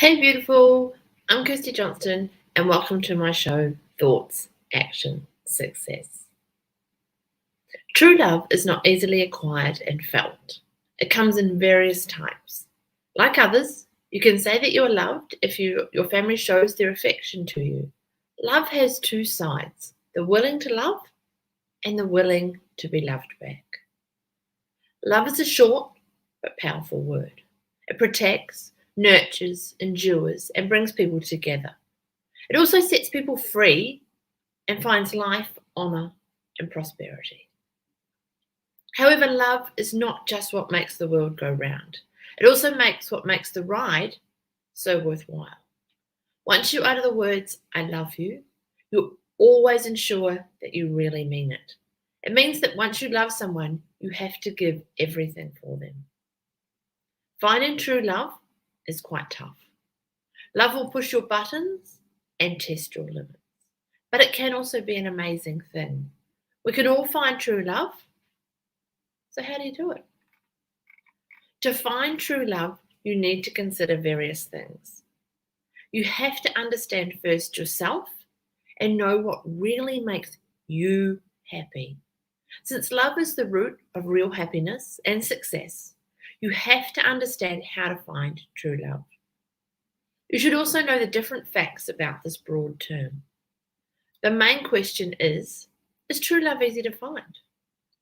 Hey, beautiful. I'm Kirstie Johnston, and welcome to my show, Thoughts, Action, Success. True love is not easily acquired and felt. It comes in various types. Like others, you can say that you are loved if your family shows their affection to you. Love has two sides, the willing to love and the willing to be loved back. Love is a short but powerful word. It protects, nurtures, endures, and brings people together. It also sets people free and finds life, honour, and prosperity. However, love is not just what makes the world go round. It also makes what makes the ride so worthwhile. Once you utter the words, I love you, you always ensure that you really mean it. It means that once you love someone, you have to give everything for them. Finding true love is quite tough. Love will push your buttons and test your limits. But it can also be an amazing thing. We can all find true love. So how do you do it? To find true love, you need to consider various things. You have to understand first yourself and know what really makes you happy. Since love is the root of real happiness and success, you have to understand how to find true love. You should also know the different facts about this broad term. The main question is true love easy to find?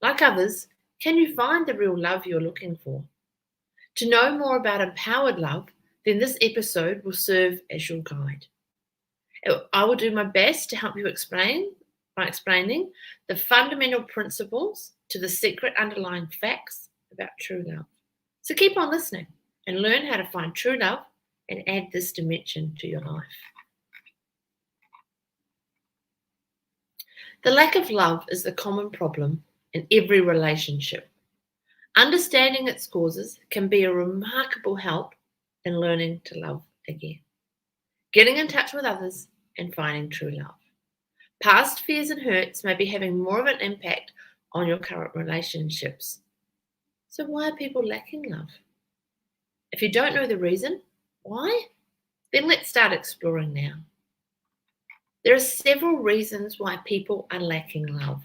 Like others, can you find the real love you're looking for? To know more about empowered love, then this episode will serve as your guide. I will do my best to help you explain by explaining the fundamental principles to the secret underlying facts about true love. So keep on listening and learn how to find true love and add this dimension to your life. The lack of love is the common problem in every relationship. Understanding its causes can be a remarkable help in learning to love again, getting in touch with others and finding true love. Past fears and hurts may be having more of an impact on your current relationships. So why are people lacking love? If you don't know the reason why, then let's start exploring now. There are several reasons why people are lacking love.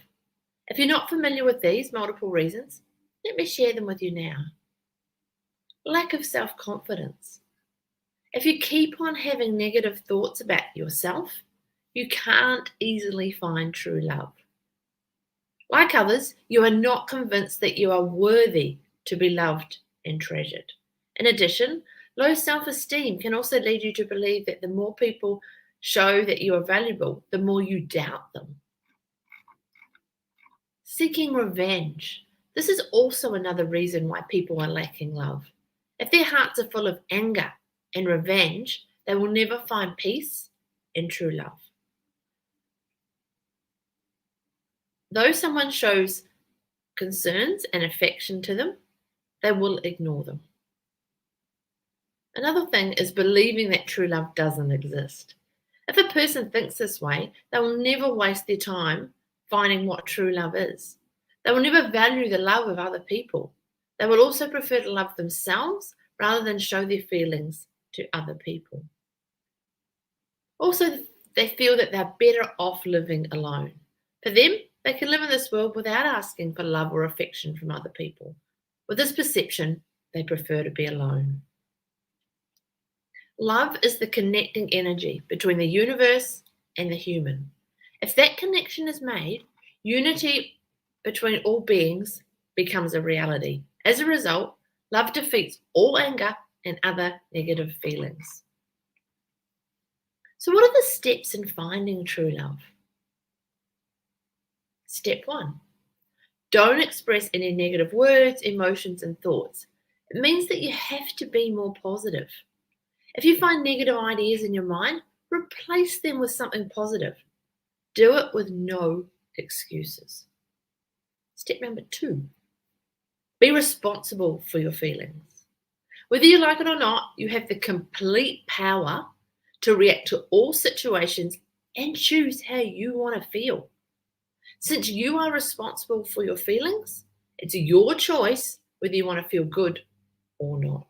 If you're not familiar with these multiple reasons, let me share them with you now. Lack of self-confidence. If you keep on having negative thoughts about yourself, you can't easily find true love. Like others, you are not convinced that you are worthy to be loved and treasured. In addition, low self-esteem can also lead you to believe that the more people show that you are valuable, the more you doubt them. Seeking revenge. This is also another reason why people are lacking love. If their hearts are full of anger and revenge, they will never find peace and true love. Though someone shows concerns and affection to them, they will ignore them. Another thing is believing that true love doesn't exist. If a person thinks this way, they will never waste their time finding what true love is. They will never value the love of other people. They will also prefer to love themselves rather than show their feelings to other people. Also, they feel that they're better off living alone. For them, they can live in this world without asking for love or affection from other people. With this perception, they prefer to be alone. Love is the connecting energy between the universe and the human. If that connection is made, unity between all beings becomes a reality. As a result, love defeats all anger and other negative feelings. So what are the steps in finding true love? Step 1, don't express any negative words, emotions, and thoughts. It means that you have to be more positive. If you find negative ideas in your mind, replace them with something positive. Do it with no excuses. Step number 2, be responsible for your feelings. Whether you like it or not, you have the complete power to react to all situations and choose how you want to feel. Since you are responsible for your feelings, it's your choice whether you want to feel good or not.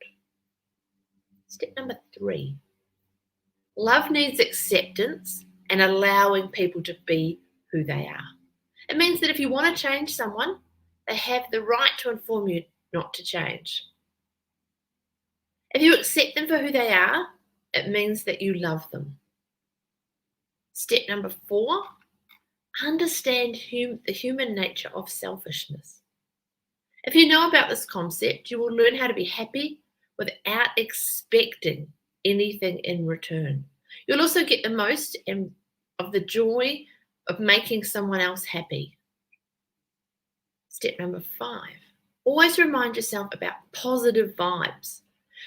Step number 3, Love needs acceptance and allowing people to be who they are. It means that if you want to change someone, they have the right to inform you not to change. If you accept them for who they are, it means that you love them. Step number 4, understand the human nature of selfishness. If you know about this concept, you will learn how to be happy without expecting anything in return. You'll also get the most of the joy of making someone else happy. Step number 5, always remind yourself about positive vibes.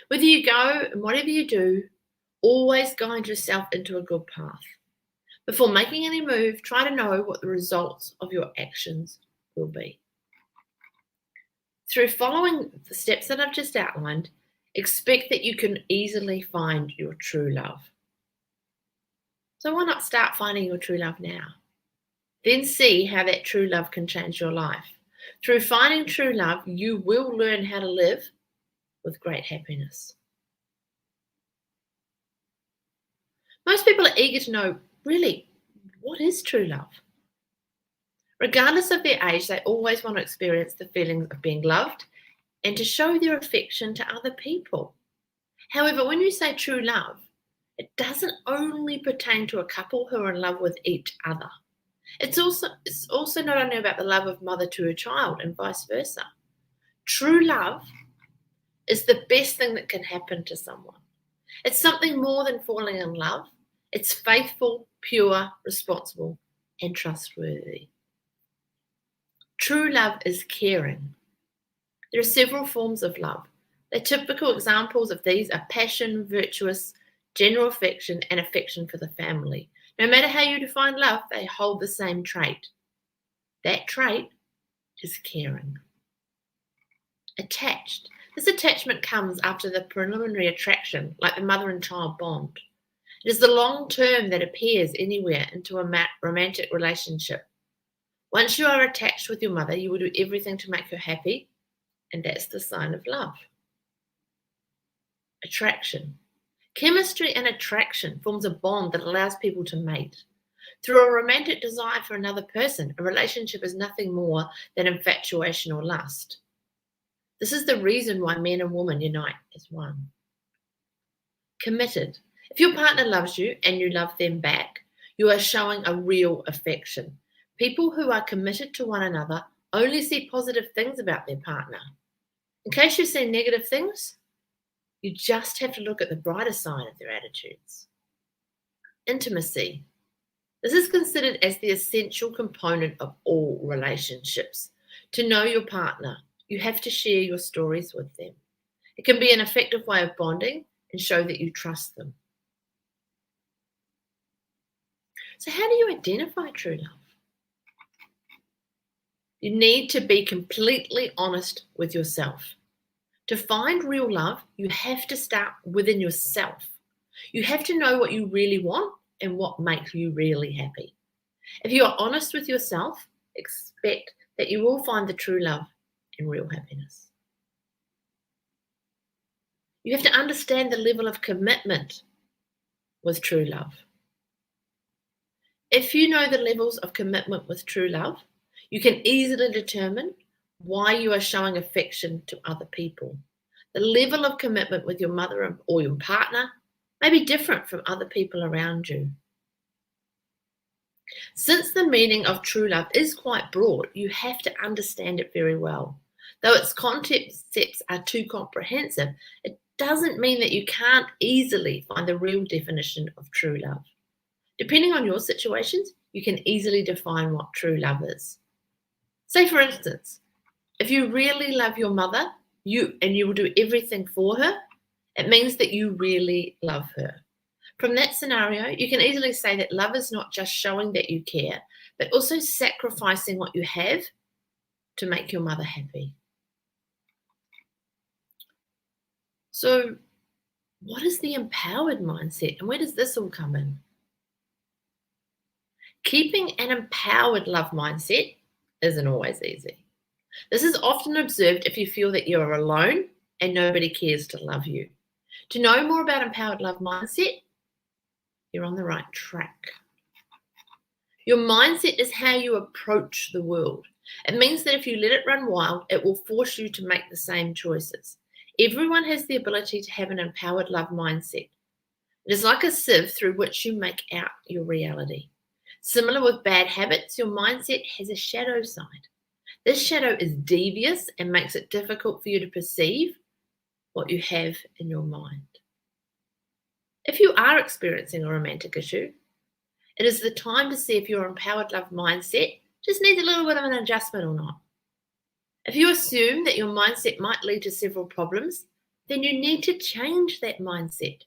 Whether you go and whatever you do, always guide yourself into a good path. Before making any move, try to know what the results of your actions will be. Through following the steps that I've just outlined, expect that you can easily find your true love. So why not start finding your true love now? Then see how that true love can change your life. Through finding true love, you will learn how to live with great happiness. Most people are eager to know, really, what is true love? Regardless of their age, they always want to experience the feeling of being loved and to show their affection to other people. However, when you say true love, it doesn't only pertain to a couple who are in love with each other. It's also not only about the love of mother to her child and vice versa. True love is the best thing that can happen to someone. It's something more than falling in love. It's faithful, pure, responsible, and trustworthy. True love is caring. There are several forms of love. The typical examples of these are passion, virtuous, general affection, and affection for the family. No matter how you define love, they hold the same trait. That trait is caring. Attached. This attachment comes after the preliminary attraction, like the mother and child bond. It is the long term that appears anywhere into a romantic relationship. Once you are attached with your mother, you will do everything to make her happy, and that's the sign of love. Attraction. Chemistry and attraction forms a bond that allows people to mate. Through a romantic desire for another person, a relationship is nothing more than infatuation or lust. This is the reason why men and women unite as one. Committed. If your partner loves you and you love them back, you are showing a real affection. People who are committed to one another only see positive things about their partner. In case you see negative things, you just have to look at the brighter side of their attitudes. Intimacy. This is considered as the essential component of all relationships. To know your partner, you have to share your stories with them. It can be an effective way of bonding and show that you trust them. So how do you identify true love? You need to be completely honest with yourself. To find real love, you have to start within yourself. You have to know what you really want and what makes you really happy. If you are honest with yourself, expect that you will find the true love and real happiness. You have to understand the level of commitment with true love. If you know the levels of commitment with true love, you can easily determine why you are showing affection to other people. The level of commitment with your mother or your partner may be different from other people around you. Since the meaning of true love is quite broad, you have to understand it very well. Though its concepts are too comprehensive, it doesn't mean that you can't easily find the real definition of true love. Depending on your situations, you can easily define what true love is. Say, for instance, if you really love your mother, you will do everything for her, it means that you really love her. From that scenario, you can easily say that love is not just showing that you care, but also sacrificing what you have to make your mother happy. So, what is the empowered mindset, and where does this all come in? Keeping an empowered love mindset isn't always easy. This is often observed if you feel that you are alone and nobody cares to love you. To know more about empowered love mindset, you're on the right track. Your mindset is how you approach the world. It means that if you let it run wild, it will force you to make the same choices. Everyone has the ability to have an empowered love mindset. It is like a sieve through which you make out your reality. Similar with bad habits, your mindset has a shadow side. This shadow is devious and makes it difficult for you to perceive what you have in your mind. If you are experiencing a romantic issue, it is the time to see if your empowered love mindset just needs a little bit of an adjustment or not. If you assume that your mindset might lead to several problems, then you need to change that mindset.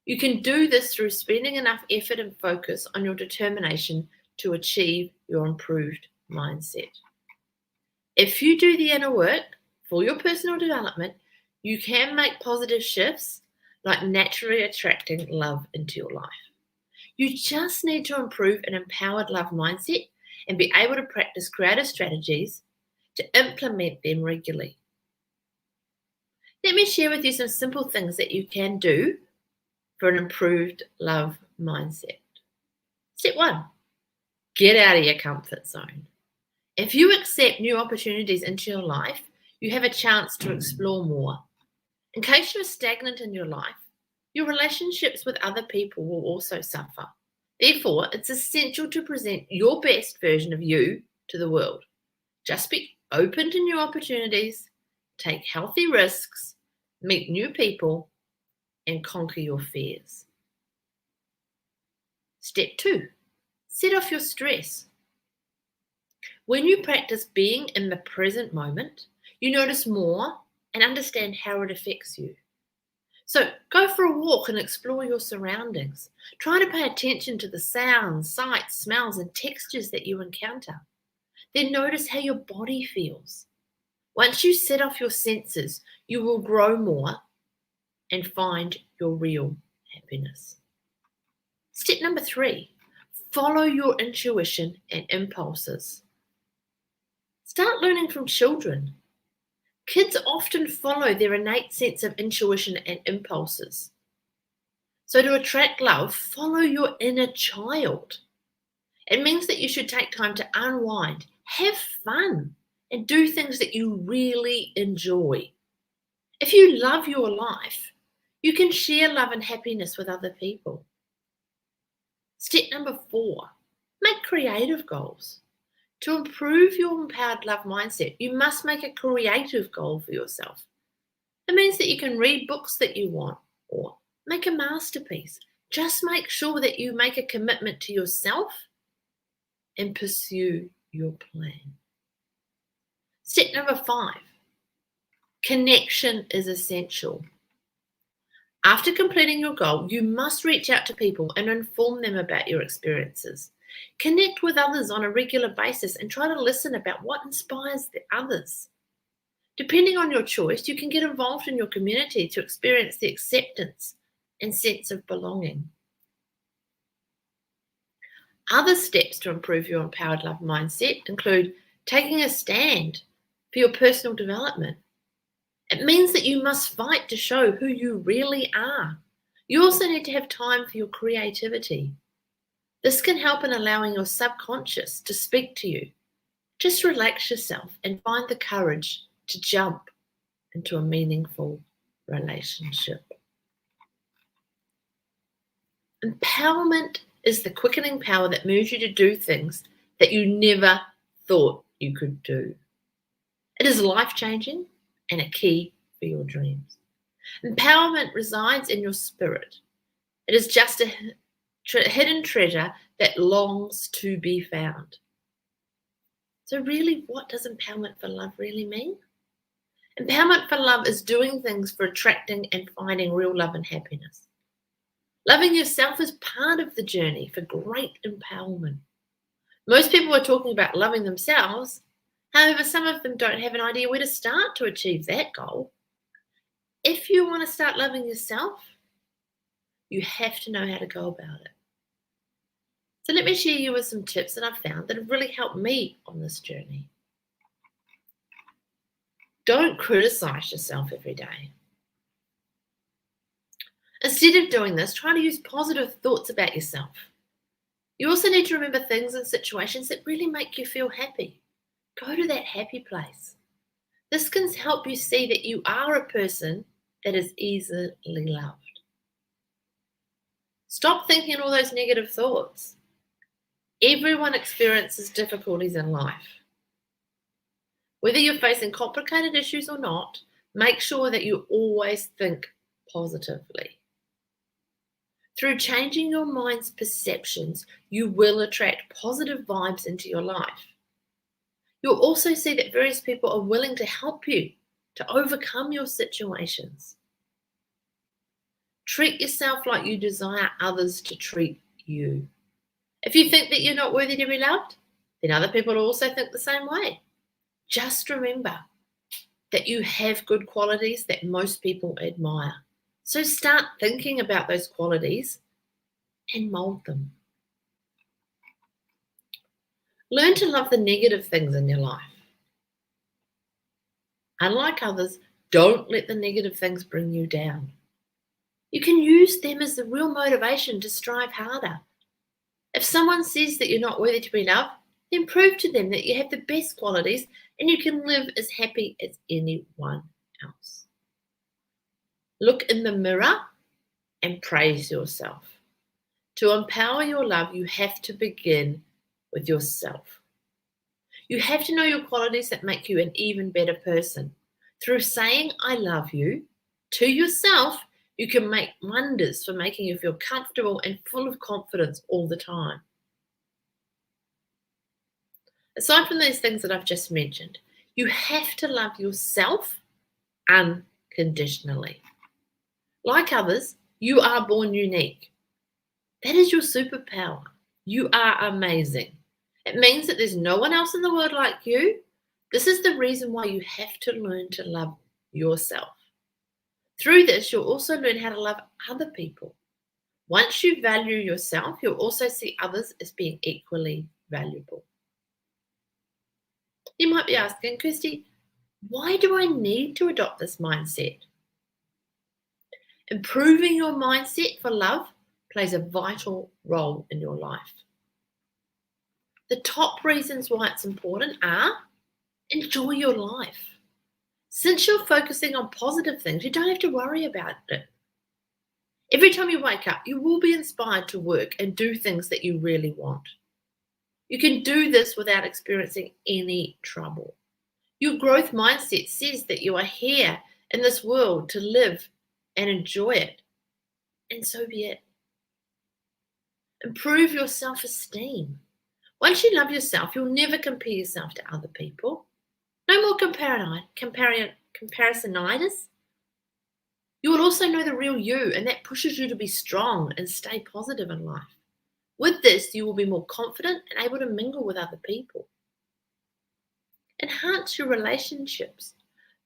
You can do this through spending enough effort and focus on your determination to achieve your improved mindset. If you do the inner work for your personal development, you can make positive shifts like naturally attracting love into your life. You just need to improve an empowered love mindset and be able to practice creative strategies to implement them regularly. Let me share with you some simple things that you can do for an improved love mindset. Step 1, get out of your comfort zone. If you accept new opportunities into your life, you have a chance to explore more. In case you're stagnant in your life, your relationships with other people will also suffer. Therefore, it's essential to present your best version of you to the world. Just be open to new opportunities, take healthy risks, meet new people, and conquer your fears. Step 2, set off your stress. When you practice being in the present moment, you notice more and understand how it affects you. So go for a walk and explore your surroundings. Try to pay attention to the sounds, sights, smells, and textures that you encounter. Then notice how your body feels. Once you set off your senses, you will grow more and find your real happiness. Step number 3, follow your intuition and impulses. Start learning from children. Kids often follow their innate sense of intuition and impulses. So to attract love, follow your inner child. It means that you should take time to unwind, have fun, and do things that you really enjoy. If you love your life, you can share love and happiness with other people. Step number 4, make creative goals. To improve your empowered love mindset, you must make a creative goal for yourself. It means that you can read books that you want or make a masterpiece. Just make sure that you make a commitment to yourself and pursue your plan. Step number 5, connection is essential. After completing your goal, you must reach out to people and inform them about your experiences. Connect with others on a regular basis and try to listen about what inspires the others. Depending on your choice, you can get involved in your community to experience the acceptance and sense of belonging. Other steps to improve your empowered love mindset include taking a stand for your personal development. It means that you must fight to show who you really are. You also need to have time for your creativity. This can help in allowing your subconscious to speak to you. Just relax yourself and find the courage to jump into a meaningful relationship. Empowerment is the quickening power that moves you to do things that you never thought you could do. It is life-changing and a key for your dreams. Empowerment resides in your spirit. It is just a hidden treasure that longs to be found. So really, what does empowerment for love really mean? Empowerment for love is doing things for attracting and finding real love and happiness. Loving yourself is part of the journey for great empowerment. Most people are talking about loving themselves. However, some of them don't have an idea where to start to achieve that goal. If you want to start loving yourself, you have to know how to go about it. So let me share you with some tips that I've found that have really helped me on this journey. Don't criticize yourself every day. Instead of doing this, try to use positive thoughts about yourself. You also need to remember things and situations that really make you feel happy. Go to that happy place. This can help you see that you are a person that is easily loved. Stop thinking all those negative thoughts. Everyone experiences difficulties in life. Whether you're facing complicated issues or not, make sure that you always think positively. Through changing your mind's perceptions, you will attract positive vibes into your life. You'll also see that various people are willing to help you to overcome your situations. Treat yourself like you desire others to treat you. If you think that you're not worthy to be loved, then other people will also think the same way. Just remember that you have good qualities that most people admire. So start thinking about those qualities and mold them. Learn to love the negative things in your life. Unlike others, don't let the negative things bring you down. You can use them as the real motivation to strive harder. If someone says that you're not worthy to be loved, then prove to them that you have the best qualities and you can live as happy as anyone else. Look in the mirror and praise yourself. To empower your love, you have to begin with yourself. You have to know your qualities that make you an even better person. Through saying I love you to yourself, you can make wonders for making you feel comfortable and full of confidence all the time. Aside from these things that I've just mentioned, you have to love yourself unconditionally. Like others, you are born unique. That is your superpower. You are amazing. It means that there's no one else in the world like you. This is the reason why you have to learn to love yourself. Through this, you'll also learn how to love other people. Once you value yourself, you'll also see others as being equally valuable. You might be asking, Kirstie, why do I need to adopt this mindset? Improving your mindset for love plays a vital role in your life. The top reasons why it's important are enjoy your life. Since you're focusing on positive things, you don't have to worry about it. Every time you wake up, you will be inspired to work and do things that you really want. You can do this without experiencing any trouble. Your growth mindset says that you are here in this world to live and enjoy it. And so be it. Improve your self-esteem. Once you love yourself, you'll never compare yourself to other people. No more comparisonitis. You will also know the real you, and that pushes you to be strong and stay positive in life. With this, you will be more confident and able to mingle with other people. Enhance your relationships.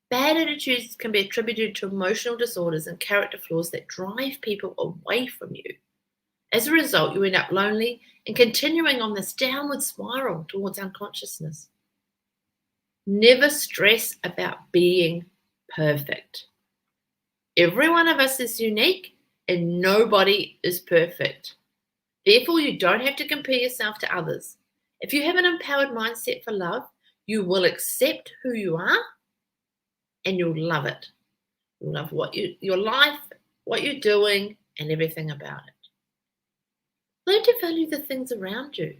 Bad attitudes can be attributed to emotional disorders and character flaws that drive people away from you. As a result, you end up lonely and continuing on this downward spiral towards unconsciousness. Never stress about being perfect. Every one of us is unique and nobody is perfect. Therefore, you don't have to compare yourself to others. If you have an empowered mindset for love, you will accept who you are and you'll love it. You'll love your life, what you're doing, and everything about it. Learn to value the things around you.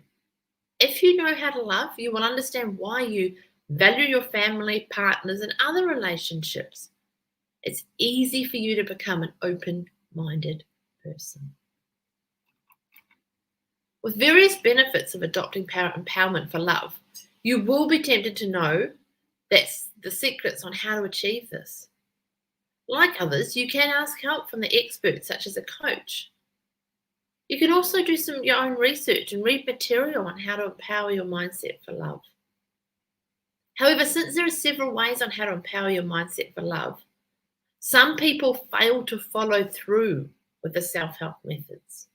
If you know how to love, you will understand why you value your family, partners, and other relationships. It's easy for you to become an open-minded person. With various benefits of adopting empowerment for love, you will be tempted to know that's the secrets on how to achieve this. Like others, you can ask help from the experts, such as a coach. You can also do your own research and read material on how to empower your mindset for love. However, since there are several ways on how to empower your mindset for love, some people fail to follow through with the self-help methods.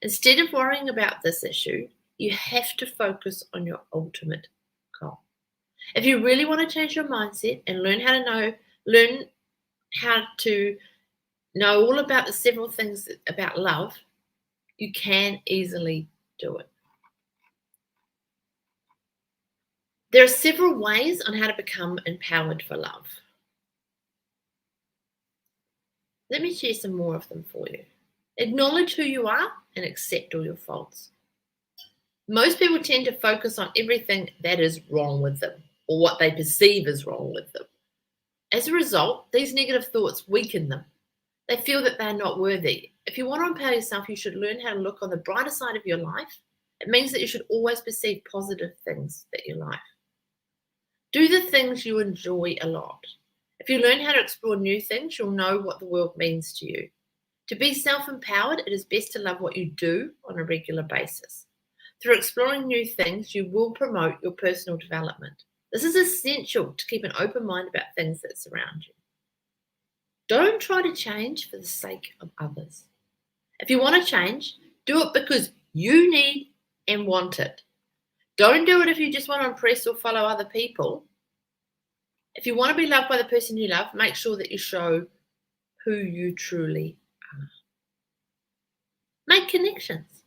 Instead of worrying about this issue, you have to focus on your ultimate goal. If you really want to change your mindset and learn how to know all about the several things about love, you can easily do it. There are several ways on how to become empowered for love. Let me share some more of them for you. Acknowledge who you are and accept all your faults. Most people tend to focus on everything that is wrong with them or what they perceive is wrong with them. As a result, these negative thoughts weaken them. They feel that they're not worthy. If you want to empower yourself, you should learn how to look on the brighter side of your life. It means that you should always perceive positive things that you like. Do the things you enjoy a lot. If you learn how to explore new things, you'll know what the world means to you. To be self-empowered, it is best to love what you do on a regular basis. Through exploring new things, you will promote your personal development. This is essential to keep an open mind about things that surround you. Don't try to change for the sake of others. If you want to change, do it because you need and want it. Don't do it if you just want to impress or follow other people. If you want to be loved by the person you love, make sure that you show who you truly are. Make connections.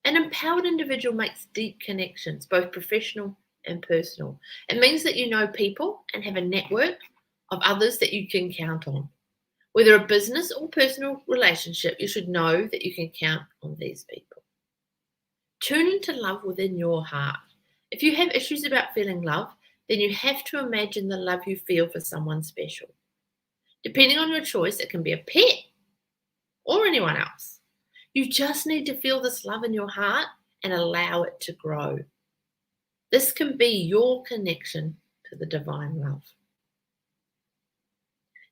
An empowered individual makes deep connections, both professional and personal. It means that you know people and have a network of others that you can count on. Whether a business or personal relationship, you should know that you can count on these people. Tune into love within your heart. If you have issues about feeling love, then you have to imagine the love you feel for someone special. Depending on your choice, it can be a pet or anyone else. You just need to feel this love in your heart and allow it to grow. This can be your connection to the divine love.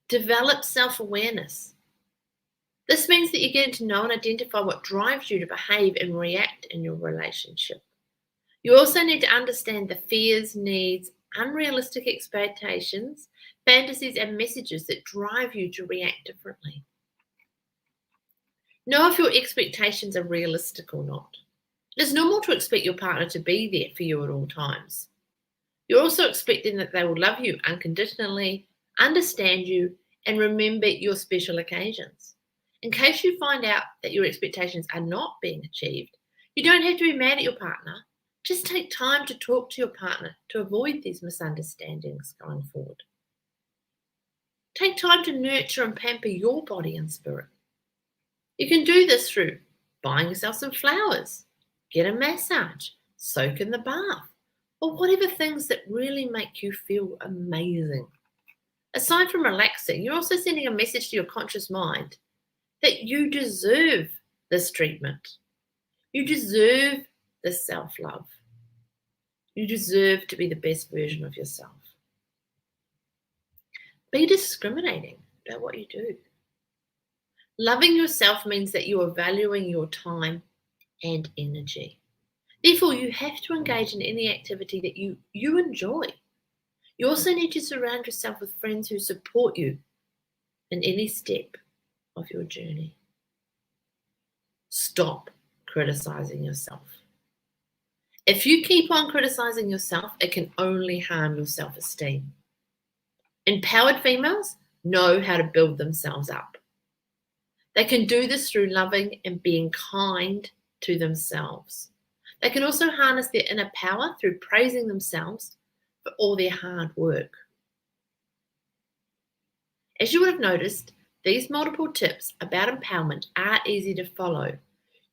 Develop self-awareness. This means that you're getting to know and identify what drives you to behave and react in your relationship. You also need to understand the fears, needs, unrealistic expectations, fantasies, and messages that drive you to react differently. Know if your expectations are realistic or not. It is normal to expect your partner to be there for you at all times. You're also expecting that they will love you unconditionally, understand you, and remember your special occasions. In case you find out that your expectations are not being achieved, you don't have to be mad at your partner. Just take time to talk to your partner to avoid these misunderstandings going forward. Take time to nurture and pamper your body and spirit. You can do this through buying yourself some flowers, get a massage, soak in the bath, or whatever things that really make you feel amazing. Aside from relaxing, you're also sending a message to your conscious mind that you deserve this treatment. You deserve this self-love. You deserve to be the best version of yourself. Be discriminating about what you do. Loving yourself means that you are valuing your time and energy. Therefore, you have to engage in any activity that you enjoy. You also need to surround yourself with friends who support you in any step of your journey. Stop criticizing yourself. If you keep on criticizing yourself, it can only harm your self-esteem. Empowered females know how to build themselves up. They can do this through loving and being kind to themselves. They can also harness their inner power through praising themselves for all their hard work. As you would have noticed, these multiple tips about empowerment are easy to follow.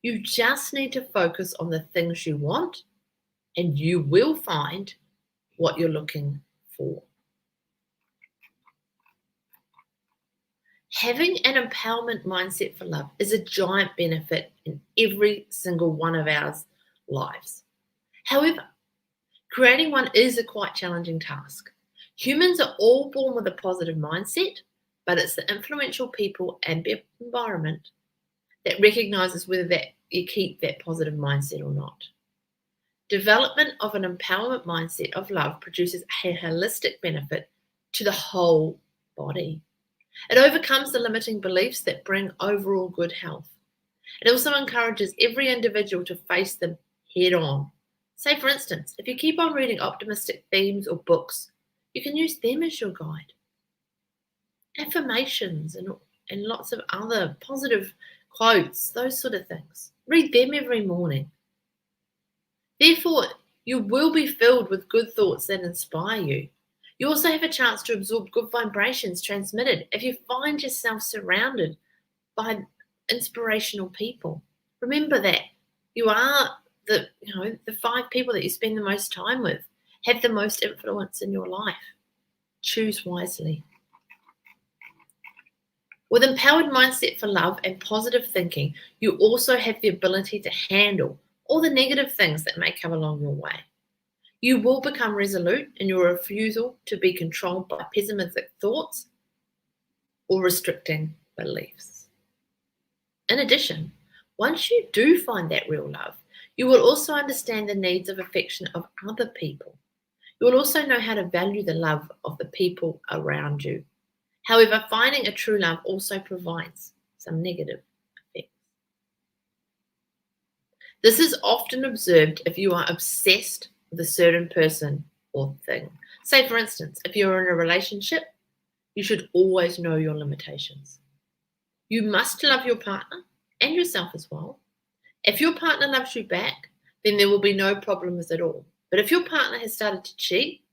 You just need to focus on the things you want, and you will find what you're looking for. Having an empowerment mindset for love is a giant benefit in every single one of our lives. However, creating one is a quite challenging task. Humans are all born with a positive mindset, but it's the influential people and environment that recognizes whether that you keep that positive mindset or not. Development of an empowerment mindset of love produces a holistic benefit to the whole body. It overcomes the limiting beliefs that bring overall good health. It also encourages every individual to face them head on. Say, for instance, if you keep on reading optimistic themes or books, you can use them as your guide. Affirmations and and lots of other positive quotes, those sort of things. Read them every morning. Therefore, you will be filled with good thoughts that inspire you. You also have a chance to absorb good vibrations transmitted if you find yourself surrounded by inspirational people. Remember that you are the 5 people that you spend the most time with have the most influence in your life. Choose wisely. With empowered mindset for love and positive thinking, you also have the ability to handle all the negative things that may come along your way. You will become resolute in your refusal to be controlled by pessimistic thoughts or restricting beliefs. In addition, once you do find that real love, you will also understand the needs of affection of other people. You will also know how to value the love of the people around you. However, finding a true love also provides some negative effects. This is often observed if you are obsessed with a certain person or thing. Say, for instance, if you're in a relationship, you should always know your limitations. You must love your partner and yourself as well. If your partner loves you back, then there will be no problems at all. But if your partner has started to cheat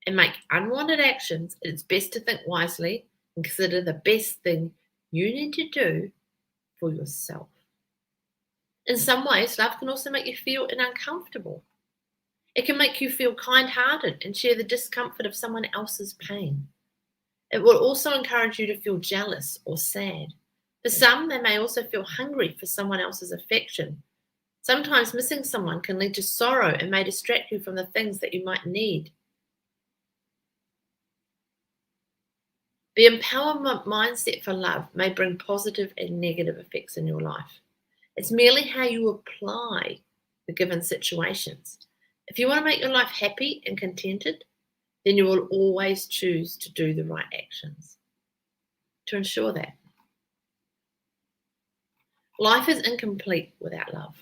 and make unwanted actions, it's best to think wisely and consider the best thing you need to do for yourself. In some ways, love can also make you feel uncomfortable. It can make you feel kind-hearted and share the discomfort of someone else's pain. It will also encourage you to feel jealous or sad. For some, they may also feel hungry for someone else's affection. Sometimes missing someone can lead to sorrow and may distract you from the things that you might need. The empowerment mindset for love may bring positive and negative effects in your life. It's merely how you apply the given situations. If you want to make your life happy and contented, then you will always choose to do the right actions to ensure that. Life is incomplete without love.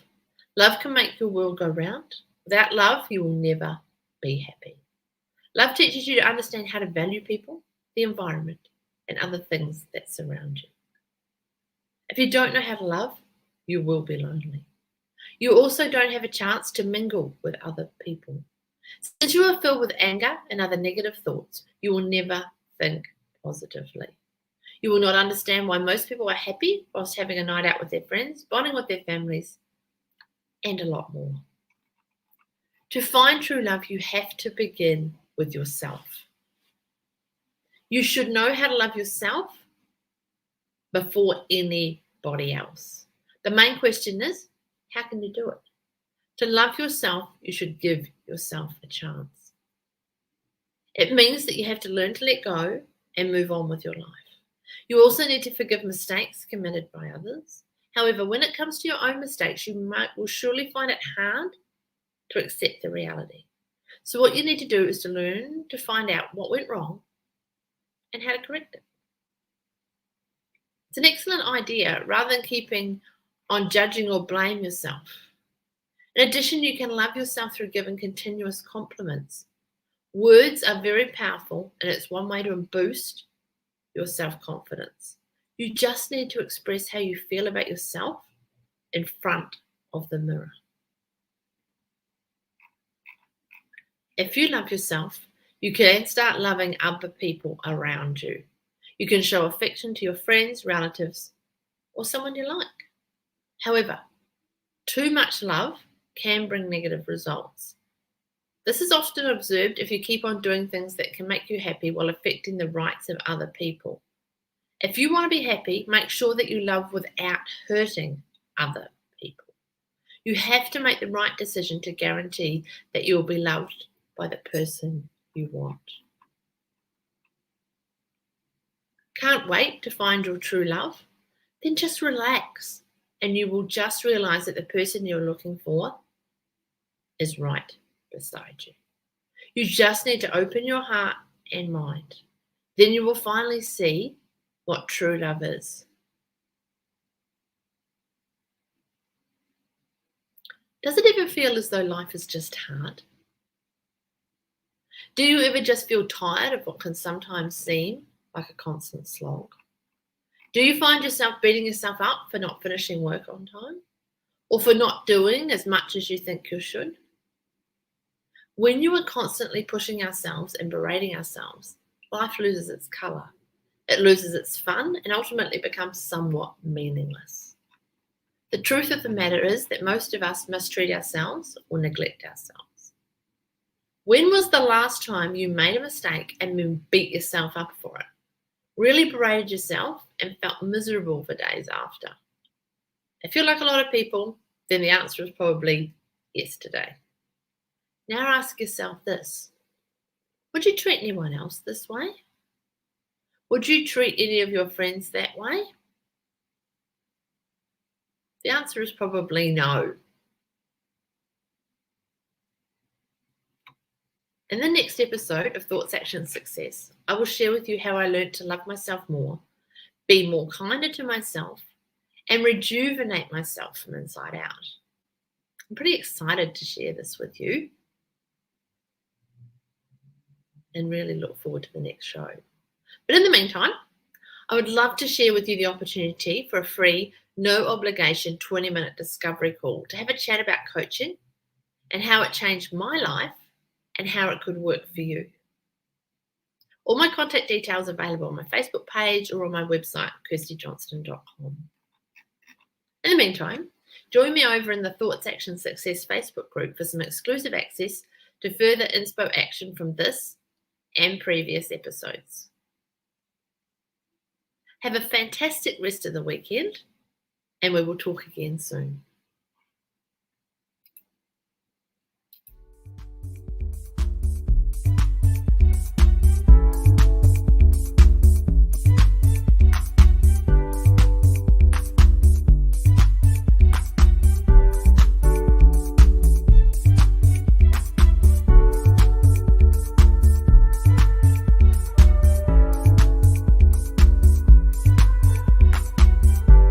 Love can make your world go round. Without love, you will never be happy. Love teaches you to understand how to value people, the environment, and other things that surround you. If you don't know how to love, you will be lonely. You also don't have a chance to mingle with other people. Since you are filled with anger and other negative thoughts, you will never think positively. You will not understand why most people are happy whilst having a night out with their friends, bonding with their families, and a lot more. To find true love, you have to begin with yourself. You should know how to love yourself before anybody else. The main question is, how can you do it? To love yourself, you should give yourself a chance. It means that you have to learn to let go and move on with your life. You also need to forgive mistakes committed by others. However, when it comes to your own mistakes, you will surely find it hard to accept the reality. So what you need to do is to learn to find out what went wrong and how to correct it. It's an excellent idea rather than keeping on judging or blame yourself. In addition, you can love yourself through giving continuous compliments. Words are very powerful, and it's one way to boost your self-confidence. You just need to express how you feel about yourself in front of the mirror. If you love yourself, you can start loving other people around you. You can show affection to your friends, relatives, or someone you like. However, too much love can bring negative results. This is often observed if you keep on doing things that can make you happy while affecting the rights of other people. If you want to be happy, make sure that you love without hurting other people. You have to make the right decision to guarantee that you will be loved by the person you want. Can't wait to find your true love? Then just relax and you will just realize that the person you're looking for is right beside you. You just need to open your heart and mind. Then you will finally see what true love is. Does it ever feel as though life is just hard? Do you ever just feel tired of what can sometimes seem like a constant slog? Do you find yourself beating yourself up for not finishing work on time? Or for not doing as much as you think you should? When you are constantly pushing ourselves and berating ourselves, life loses its colour. It loses its fun and ultimately becomes somewhat meaningless. The truth of the matter is that most of us mistreat ourselves or neglect ourselves. When was the last time you made a mistake and then beat yourself up for it? Really berated yourself and felt miserable for days after? If you're like a lot of people, then the answer is probably yesterday. Now ask yourself this: would you treat anyone else this way? Would you treat any of your friends that way? The answer is probably no. In the next episode of Thoughts, Action, Success, I will share with you how I learned to love myself more, be more kinder to myself, and rejuvenate myself from inside out. I'm pretty excited to share this with you and really look forward to the next show. But in the meantime, I would love to share with you the opportunity for a free, no obligation 20-minute discovery call to have a chat about coaching and how it changed my life and how it could work for you. All my contact details are available on my Facebook page or on my website, kirstiejohnston.com. In the meantime, join me over in the Thoughts, Action, Success Facebook group for some exclusive access to further inspo action from this and previous episodes. Have a fantastic rest of the weekend, and we will talk again soon.